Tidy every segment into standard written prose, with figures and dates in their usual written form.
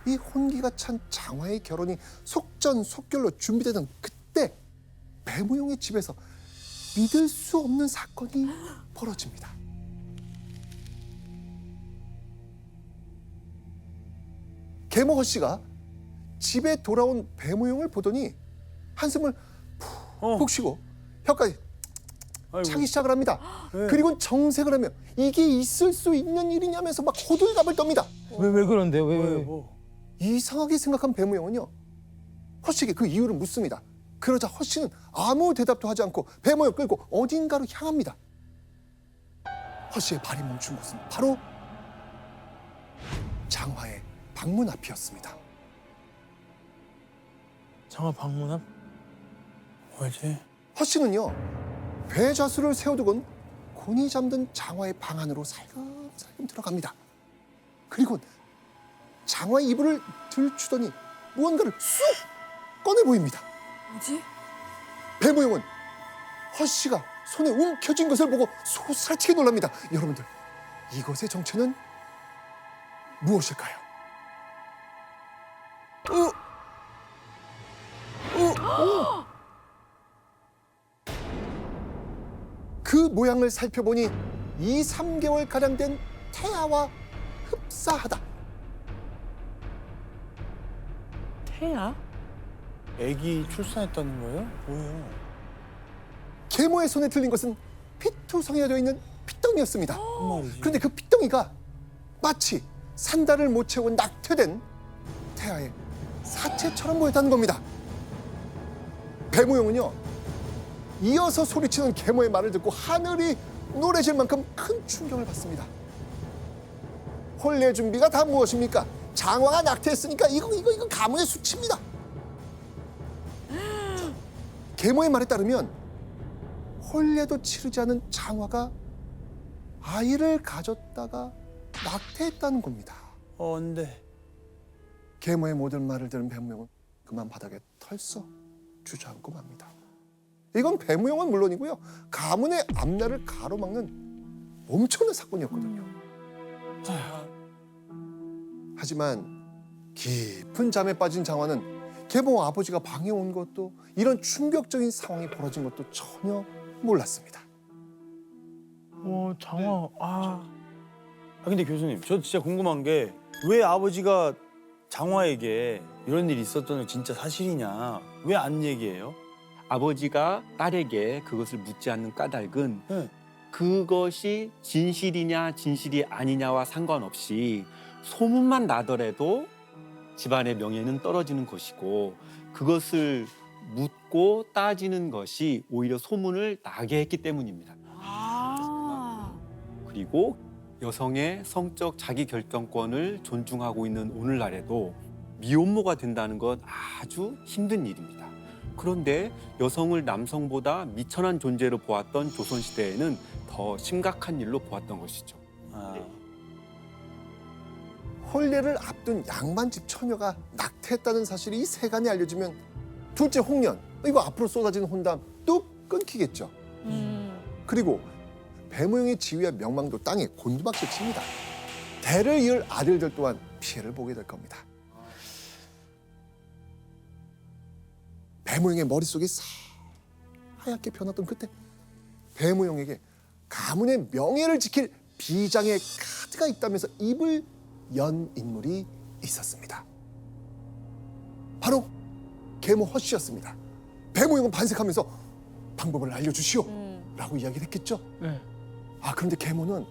이 혼기가 찬 장화의 결혼이 속전속결로 준비되던 그때 배무용의 집에서 믿을 수 없는 사건이 벌어집니다. 계모 허씨가 집에 돌아온 배무용을 보더니 한숨을 푹 쉬고 혀까지 차기 시작을 합니다. 네. 그리고 정색을 하며 이게 있을 수 있는 일이냐면서 막 호들갑을 떱니다. 왜 그런데 왜? 뭐. 이상하게 생각한 배무용은요, 허씨에게 그 이유를 묻습니다. 그러자 허씨는 아무 대답도 하지 않고 배무용 끌고 어딘가로 향합니다. 허씨의 발이 멈춘 곳은 바로 장화의 방문 앞이었습니다. 장화 방문 앞? 뭐지? 허씨는요, 배좌수를 세워두곤 곤히 잠든 장화의 방 안으로 살금살금 들어갑니다. 그리고 장화의 이불을 들추더니 무언가를 쑥 꺼내 보입니다. 뭐지? 배무용은 허씨가 손에 움켜쥔 것을 보고 소스라치게 놀랍니다. 여러분들, 이것의 정체는 무엇일까요? 그 모양을 살펴보니 2, 3개월가량 된 태아와 흡사하다. 태야? 애기 출산했다는 거예요? 뭐예요? 계모의 손에 들린 것은 피투성이가 되어 있는 핏덩이였습니다. 무슨 말이지? 그런데 그 핏덩이가 마치 산달을 못 채운 낙태된 태아의 사체처럼 보였다는 겁니다. 배무용은요, 이어서 소리치는 계모의 말을 듣고 하늘이 노래질 만큼 큰 충격을 받습니다. 혼례 준비가 다 무엇입니까? 장화가 낙태했으니까 이거 가문의 수치입니다. 계모의 말에 따르면 혼례도 치르지 않은 장화가 아이를 가졌다가 낙태했다는 겁니다. 근데 계모의 모든 말을 들은 배무용은 그만 바닥에 털썩 주저앉고 맙니다. 이건 배무용은 물론이고요, 가문의 앞날을 가로막는 엄청난 사건이었거든요. 하지만 깊은 잠에 빠진 장화는 계모 아버지가 방에 온 것도 이런 충격적인 상황이 벌어진 것도 전혀 몰랐습니다. 장화. 근데 교수님, 저 진짜 궁금한 게 왜 아버지가 장화에게 이런 일이 있었던 게 진짜 사실이냐, 왜 안 얘기해요? 아버지가 딸에게 그것을 묻지 않는 까닭은 네. 그것이 진실이냐 진실이 아니냐와 상관없이 소문만 나더라도 집안의 명예는 떨어지는 것이고, 그것을 묻고 따지는 것이 오히려 소문을 나게 했기 때문입니다. 그리고 여성의 성적 자기결정권을 존중하고 있는 오늘날에도 미혼모가 된다는 건 아주 힘든 일입니다. 그런데 여성을 남성보다 미천한 존재로 보았던 조선시대에는 더 심각한 일로 보았던 것이죠. 혼례를 앞둔 양반집 처녀가 낙태했다는 사실이 이 세간에 알려지면 둘째 홍련, 이거 앞으로 쏟아지는 혼담 뚝 끊기겠죠. 그리고 배무용의 지위와 명망도 땅에 곤두박질 칩니다. 대를 이을 아들들 또한 피해를 보게 될 겁니다. 배무용의 머릿속이 하얗게 변했던 그때 배무용에게 가문의 명예를 지킬 비장의 카드가 있다면서 입을 연 인물이 있었습니다. 바로 계모 허씨였습니다. 배무용은 반색하면서 방법을 알려주시오 라고 이야기를 했겠죠. 네. 그런데 계모는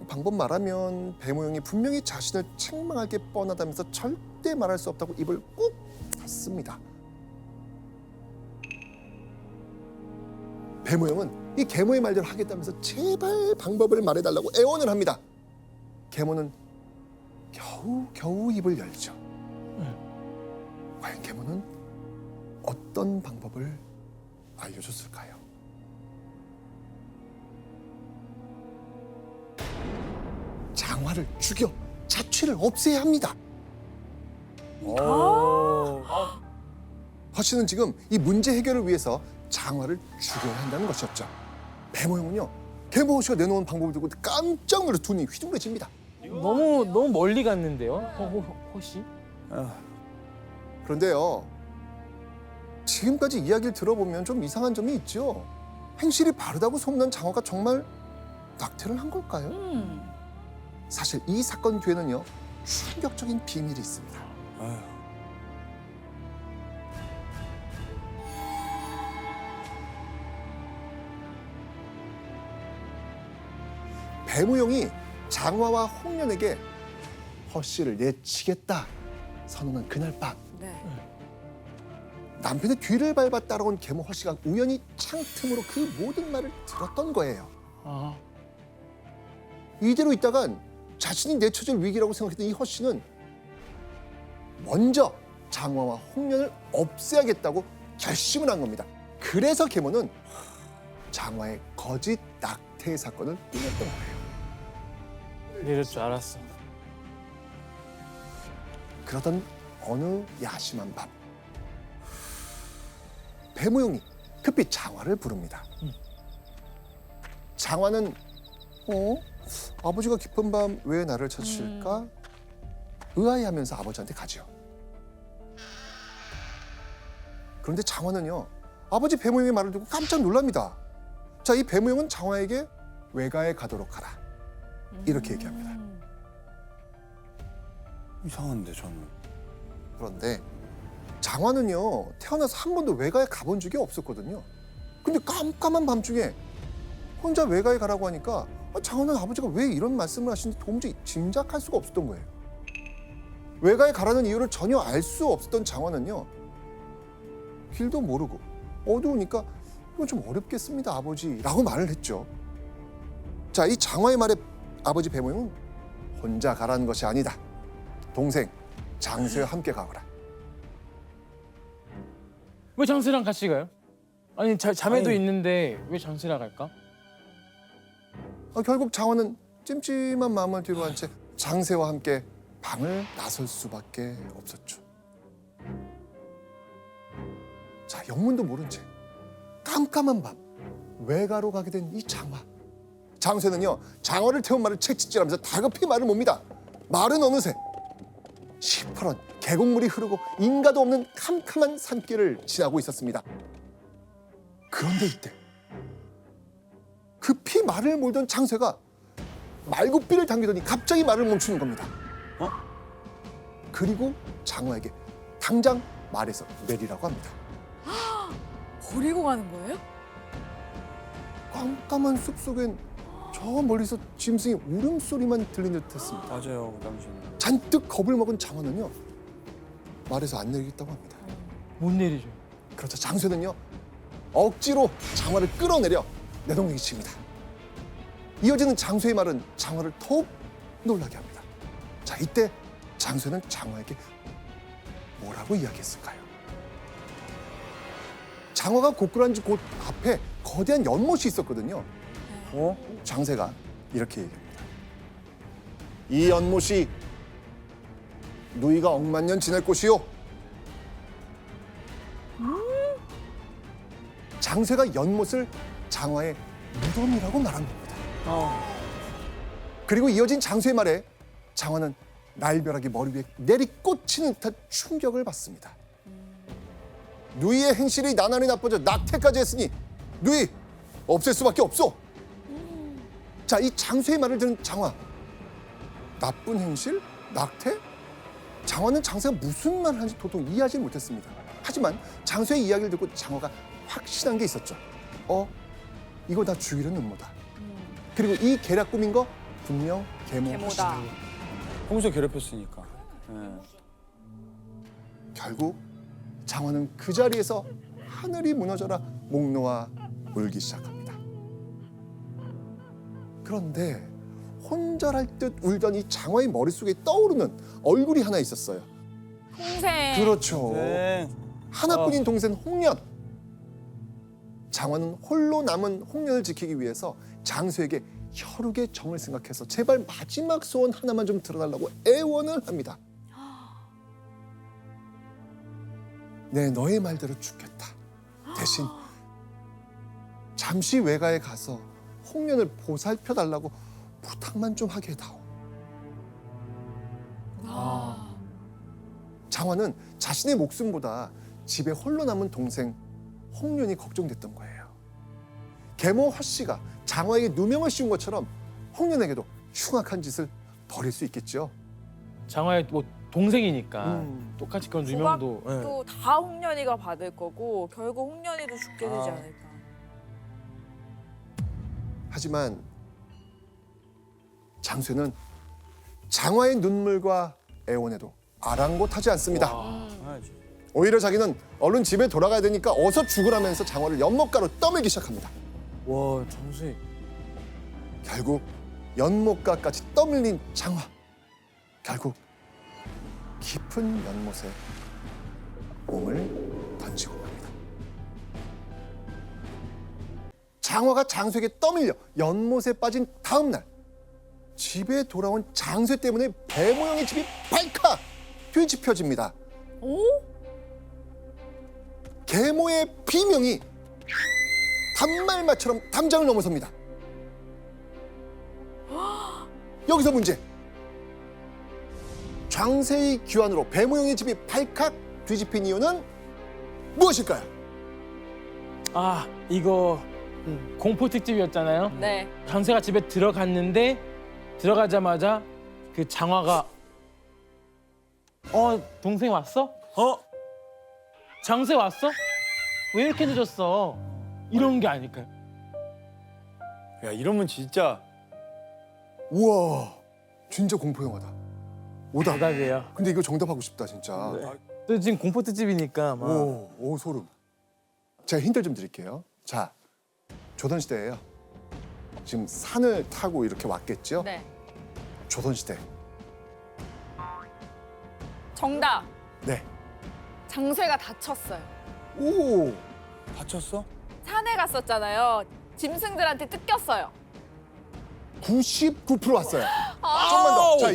방법 말하면 배무용이 분명히 자신을 책망할 게 뻔하다면서 절대 말할 수 없다고 입을 꾹 닫습니다. 배무용은 이 계모의 말대로 하겠다면서 제발 방법을 말해달라고 애원을 합니다. 계모는 겨우 입을 열죠. 과연 계모는 어떤 방법을 알려줬을까요? 장화를 죽여 자취를 없애야 합니다. 허씨는 지금 이 문제 해결을 위해서 장화를 죽여야 한다는 것이었죠. 배무용은요, 계모 허씨가 내놓은 방법을 듣고 깜짝 놀라 두 눈이 휘둥그레집니다. 너무 멀리 갔는데요, 호시? 그런데요, 지금까지 이야기를 들어보면 좀 이상한 점이 있죠. 행실이 바르다고 소문난 장화가 정말 낙태를 한 걸까요? 사실 이 사건 뒤에는요, 충격적인 비밀이 있습니다. 아휴. 배무용이 장화와 홍련에게 허씨를 내치겠다 선언한 그날 밤, 네. 남편의 뒤를 밟아 따라온 계모 허씨가 우연히 창틈으로 그 모든 말을 들었던 거예요. 아, 이대로 있다간 자신이 내처질 위기라고 생각했던 이 허씨는 먼저 장화와 홍련을 없애야겠다고 결심을 한 겁니다. 그래서 계모는 장화의 거짓 낙태 사건을 꾸몄던 거예요. 이럴 줄 알았어. 그러던 어느 야심한 밤, 배무용이 급히 장화를 부릅니다. 장화는 아버지가 깊은 밤 왜 나를 찾으실까? 의아해하면서 아버지한테 가죠. 그런데 장화는요, 아버지 배무용의 말을 듣고 깜짝 놀랍니다. 자, 이 배무용은 장화에게 외가에 가도록 하라, 이렇게 얘기합니다. 이상한데 저는. 그런데 장화는요, 태어나서 한 번도 외가에 가본 적이 없었거든요. 근데 깜깜한 밤중에 혼자 외가에 가라고 하니까 장화는 아버지가 왜 이런 말씀을 하시는지 도무지 짐작할 수가 없었던 거예요. 외가에 가라는 이유를 전혀 알 수 없었던 장화는요, 길도 모르고 어두우니까 이건 좀 어렵겠습니다, 아버지라고 말을 했죠. 자, 이 장화의 말에 아버지 배무용은 혼자 가라는 것이 아니다. 동생 장세와 함께 가거라. 왜 장세랑 같이 가요? 아니 자매도 아니. 있는데 왜 장세랑 갈까? 결국 장화는 찜찜한 마음을 뒤로 한 채 장세와 함께 방을 나설 수밖에 없었죠. 자, 영문도 모른 채 깜깜한 밤 외가로 가게 된 이 장화. 장세는요, 장화를 태운 말을 채찍질하면서 다급히 말을 몹니다. 말은 어느새 시퍼런 계곡물이 흐르고 인가도 없는 캄캄한 산길을 지나고 있었습니다. 그런데 이때 급히 말을 몰던 장세가 말굽비를 당기더니 갑자기 말을 멈추는 겁니다. 그리고 장화에게 당장 말에서 내리라고 합니다. 버리고 가는 거예요? 깜깜한 숲속엔 저 멀리서 짐승의 울음소리만 들린 듯했습니다. 맞아요, 그 당시에는. 잔뜩 겁을 먹은 장화는요, 말에서 안 내리겠다고 합니다. 못 내리죠. 그렇자 장쇠는요, 억지로 장화를 끌어내려 내동댕이 칩니다. 이어지는 장쇠의 말은 장화를 더욱 놀라게 합니다. 자, 이때 장쇠는 장화에게 뭐라고 이야기했을까요? 장화가 고꾸란지 곳 앞에 거대한 연못이 있었거든요. 장세가 이렇게 얘기합니다. 이 연못이 누이가 억만년 지낼 곳이요. 장세가 연못을 장화의 무덤이라고 말한 겁니다. 그리고 이어진 장수의 말에 장화는 날벼락이 머리 위에 내리꽂히는 듯한 충격을 받습니다. 누이의 행실이 나날이 나빠져 낙태까지 했으니 누이 없앨 수밖에 없소. 자, 이 장수의 말을 들은 장화, 나쁜 행실? 낙태? 장화는 장세가 무슨 말을 하는지 도통 이해하지 못했습니다. 하지만 장수의 이야기를 듣고 장화가 확신한 게 있었죠. 이거 다 죽이려는 음모다. 그리고 이 계략 꾸민 거 분명 계모다. 평소 괴롭혔으니까. 예. 결국 장화는 그 자리에서 하늘이 무너져라 목 놓아 울기 시작합니다. 그런데 혼절할 듯 울던 이 장화의 머릿속에 떠오르는 얼굴이 하나 있었어요. 동생. 그렇죠. 네. 하나뿐인 동생 홍련. 장화는 홀로 남은 홍련을 지키기 위해서 장수에게 혈육의 정을 생각해서 제발 마지막 소원 하나만 좀 들어달라고 애원을 합니다. 네, 너의 말대로 죽겠다. 대신 잠시 외가에 가서 홍련을 보살펴달라고 부탁만 좀 하게 해다오. 장화는 자신의 목숨보다 집에 홀로 남은 동생 홍련이 걱정됐던 거예요. 계모 허씨가 장화에게 누명을 씌운 것처럼 홍련에게도 흉악한 짓을 벌일 수 있겠죠. 장화의 뭐 동생이니까 음. 똑같이 그런 누명도. 예. 또 다 홍련이가 받을 거고 결국 홍련이도 죽게 되지 않을까. 하지만 장쇠는 장화의 눈물과 애원에도 아랑곳하지 않습니다. 당연하지. 오히려 자기는 얼른 집에 돌아가야 되니까 어서 죽으라면서 장화를 연못가로 떠밀기 시작합니다. 와 장수희. 결국 연못가까지 떠밀린 장화. 결국 깊은 연못에 몸을 던지고 맙니다. 장화가 장쇠에게 떠밀려 연못에 빠진 다음 날 집에 돌아온 장쇠 때문에 배 모양의 집이 발칵 뒤집혀집니다. 오? 계모의 비명이 단말마처럼 담장을 넘어섭니다. 여기서 문제. 장쇠의 귀환으로 배 모양의 집이 발칵 뒤집힌 이유는 무엇일까요? 아 이거 공포 특집이었잖아요. 네. 장쇠가 집에 들어갔는데 들어가자마자 그 장화가 동생 왔어? 장쇠 왔어? 왜 이렇게 늦었어? 이런 게 아닐까요? 야 이러면 진짜 우와, 진짜 공포 영화다. 오답. 정답이에요. 근데 이거 정답하고 싶다 진짜. 또 지금 공포 특집이니까 막. 오 소름. 제가 힌트를 좀 드릴게요. 자, 조선시대예요. 지금 산을 타고 이렇게 왔겠죠? 네. 조선시대. 정답. 네. 장쇠가 다쳤어요. 오, 다쳤어? 산에 갔었잖아요. 짐승들한테 뜯겼어요. 99% 왔어요. 좀만 더. 자,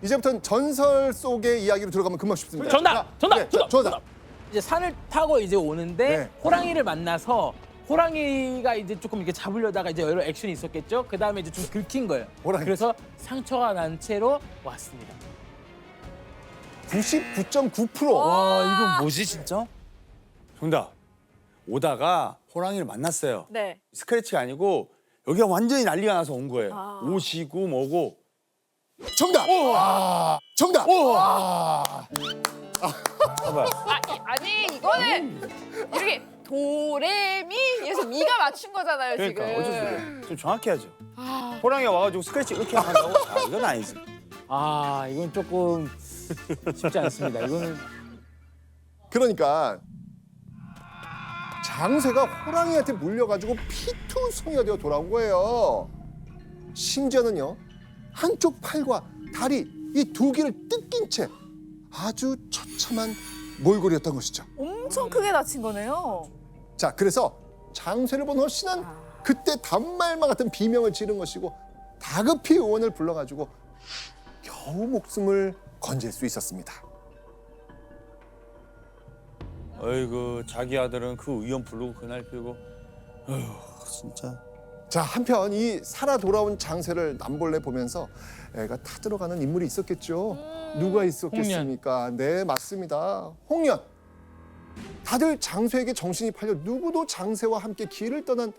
이제부터는 전설 속의 이야기로 들어가면 금방 쉽습니다. 정답! 정답! 네, 정답! 정답. 이제 산을 타고 이제 오는데 네. 호랑이를 만나서 호랑이가 이제 조금 이렇게 잡으려다가 이제 여러 액션이 있었겠죠. 그 다음에 이제 좀 긁힌 거예요. 호랑이. 그래서 상처가 난 채로 왔습니다. 99.9%. 와 이건 뭐지 진짜? 정답. 오다가 호랑이를 만났어요. 네. 스크래치가 아니고 여기가 완전히 난리가 나서 온 거예요. 아. 오시고 뭐고. 정답. 정답. 봐봐. 아니 이거는 이렇게 도레미 해서 미가 맞춘 거잖아요 그러니까 지금. 어쩔 수 없어요. 좀 정확히 하죠. 아, 호랑이가 와가지고 스크래치 이렇게 한다고? 아 이건 아니지. 아 이건 조금 쉽지 않습니다. 이거는 그러니까 장쇠가 호랑이한테 물려가지고 피투성이가 되어 돌아온 거예요. 심지어는요, 한쪽 팔과 다리 이 두 개를 뜯긴 채 아주 처참한 몰골이었던 것이죠. 엄청 크게 다친 거네요. 자, 그래서 장쇠를 본 허씨는 그때 단말마 같은 비명을 지른 것이고 다급히 의원을 불러가지고 겨우 목숨을 건질 수 있었습니다. 어이구 자기 아들은 그 의원 부르고 그날 피고. 어휴 진짜. 자, 한편 이 살아 돌아온 장쇠를 남몰래 보면서 애가 타들어가는 인물이 있었겠죠. 누가 있었겠습니까? 네, 맞습니다. 홍련. 다들 장쇠에게 정신이 팔려 누구도 장쇠와 함께 길을 떠난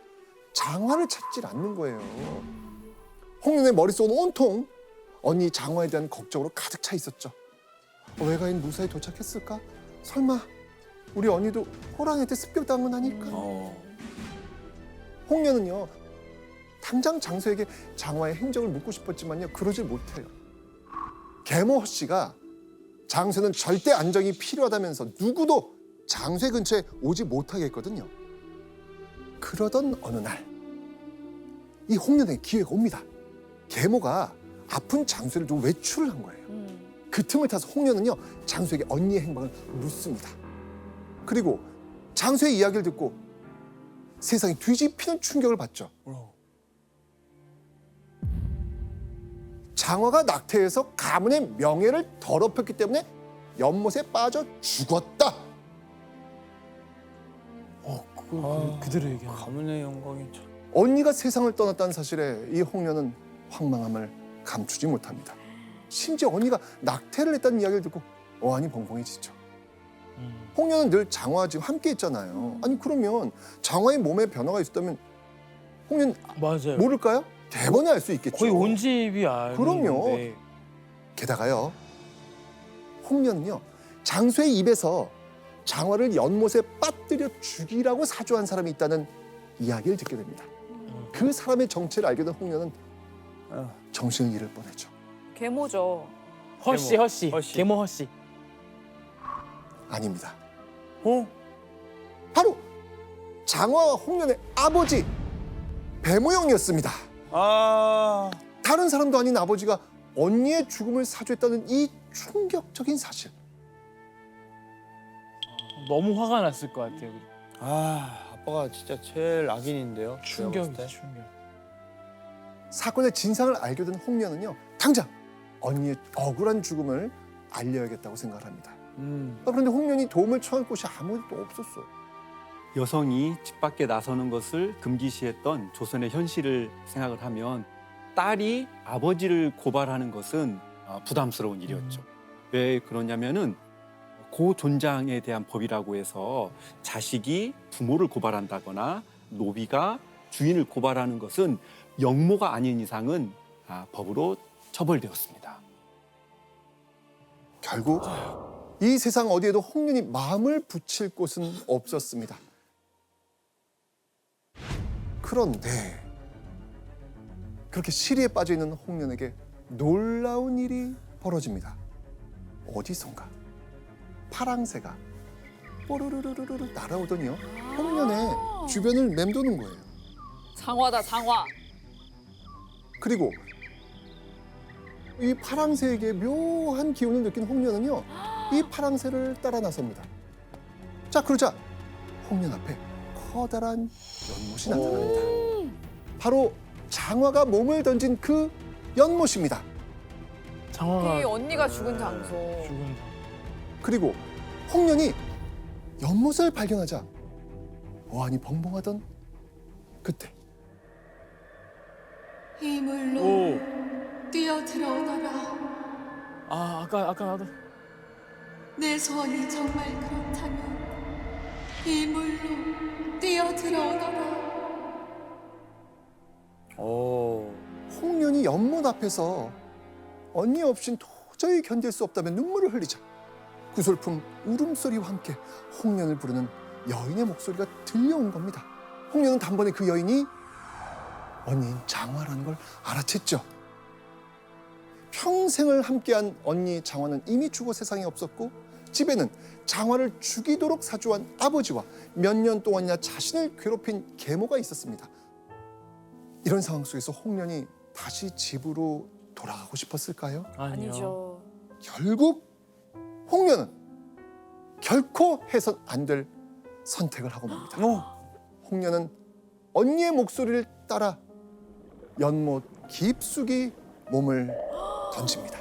장화를 찾질 않는 거예요. 홍련의 머릿속은 온통 언니 장화에 대한 걱정으로 가득 차 있었죠. 외가인 무사히 도착했을까? 설마 우리 언니도 호랑이한테 습격당한 건 아닐까? 홍련은요, 당장 장쇠에게 장화의 행적을 묻고 싶었지만요, 그러질 못해요. 계모 허씨가 장쇠는 절대 안정이 필요하다면서 누구도 장쇠 근처에 오지 못하게 했거든요. 그러던 어느 날, 이 홍련에게 기회가 옵니다. 계모가 아픈 장쇠를 두고 외출을 한 거예요. 그 틈을 타서 홍련은요, 장쇠에게 언니의 행방을 묻습니다. 그리고 장쇠의 이야기를 듣고 세상이 뒤집히는 충격을 받죠. 장화가 낙태해서 가문의 명예를 더럽혔기 때문에 연못에 빠져 죽었다. 그대로 얘기하는. 가문의 영광이 참. 언니가 세상을 떠났다는 사실에 이 홍련은 황망함을 감추지 못합니다. 심지어 언니가 낙태를 했다는 이야기를 듣고 어안이 벙벙해지죠. 홍련은 늘 장화와 지금 함께 있잖아요. 아니 그러면 장화의 몸에 변화가 있었다면 홍련 맞아요. 모를까요? 대번에 알 수 있겠죠. 거의 온 집이 아는 그럼요. 건데. 게다가요, 홍련은요 장수의 입에서 장화를 연못에 빠뜨려 죽이라고 사주한 사람이 있다는 이야기를 듣게 됩니다. 그 사람의 정체를 알게 된 홍련은 정신을 잃을 뻔했죠. 계모죠. 허씨 계모, 허씨 허씨. 계모 허씨. 아닙니다. 어? 바로 장화와 홍련의 아버지 배모영이었습니다. 아, 다른 사람도 아닌 아버지가 언니의 죽음을 사주했다는 이 충격적인 사실. 너무 화가 났을 것 같아요. 아빠가 진짜 제일 악인인데요. 제가 봤을 때. 충격이지 충격. 사건의 진상을 알게 된 홍련은요 당장 언니의 억울한 죽음을 알려야겠다고 생각을 합니다. 그런데 홍련이 도움을 청할 곳이 아무도 없었어요. 여성이 집 밖에 나서는 것을 금기시했던 조선의 현실을 생각을 하면 딸이 아버지를 고발하는 것은 부담스러운 일이었죠. 왜 그러냐면은 고존장에 대한 법이라고 해서 자식이 부모를 고발한다거나 노비가 주인을 고발하는 것은 영모가 아닌 이상은 법으로 처벌되었습니다. 결국 이 세상 어디에도 홍련이 마음을 붙일 곳은 없었습니다. 그런데 그렇게 시리에 빠져 있는 홍련에게 놀라운 일이 벌어집니다. 어디선가 파랑새가 뽀르르르르르 날아오더니요 홍련의 주변을 맴도는 거예요. 장화다 장화. 그리고 이 파랑새에게 묘한 기운을 느낀 홍련은요 이 파랑새를 따라 나섭니다. 자 그러자 홍련 앞에 커다란 연못이 나타납니다. 바로 장화가 몸을 던진 그 연못입니다. 장화가 이 언니가 죽은 장소. 죽은 그리고 홍련이 연못을 발견하자 어안이 벙벙하던 그때 이 물로 오. 뛰어 들어오너라. 아까 나도 내 소원이 정말 그렇다면 이 물로 뛰어 들어오너라. 홍련이 연못 앞에서 언니 없인 도저히 견딜 수 없다며 눈물을 흘리자 구슬픈 울음소리와 함께 홍련을 부르는 여인의 목소리가 들려온 겁니다. 홍련은 단번에 그 여인이 언니인 장화라는 걸 알아챘죠. 평생을 함께한 언니 장화는 이미 죽어 세상에 없었고 집에는 장화를 죽이도록 사주한 아버지와 몇 년 동안이나 자신을 괴롭힌 계모가 있었습니다. 이런 상황 속에서 홍련이 다시 집으로 돌아가고 싶었을까요? 아니요. 아니죠. 결국 홍련은 결코 해선 안 될 선택을 하고 맙니다. 홍련은 언니의 목소리를 따라 연못 깊숙이 몸을 던집니다.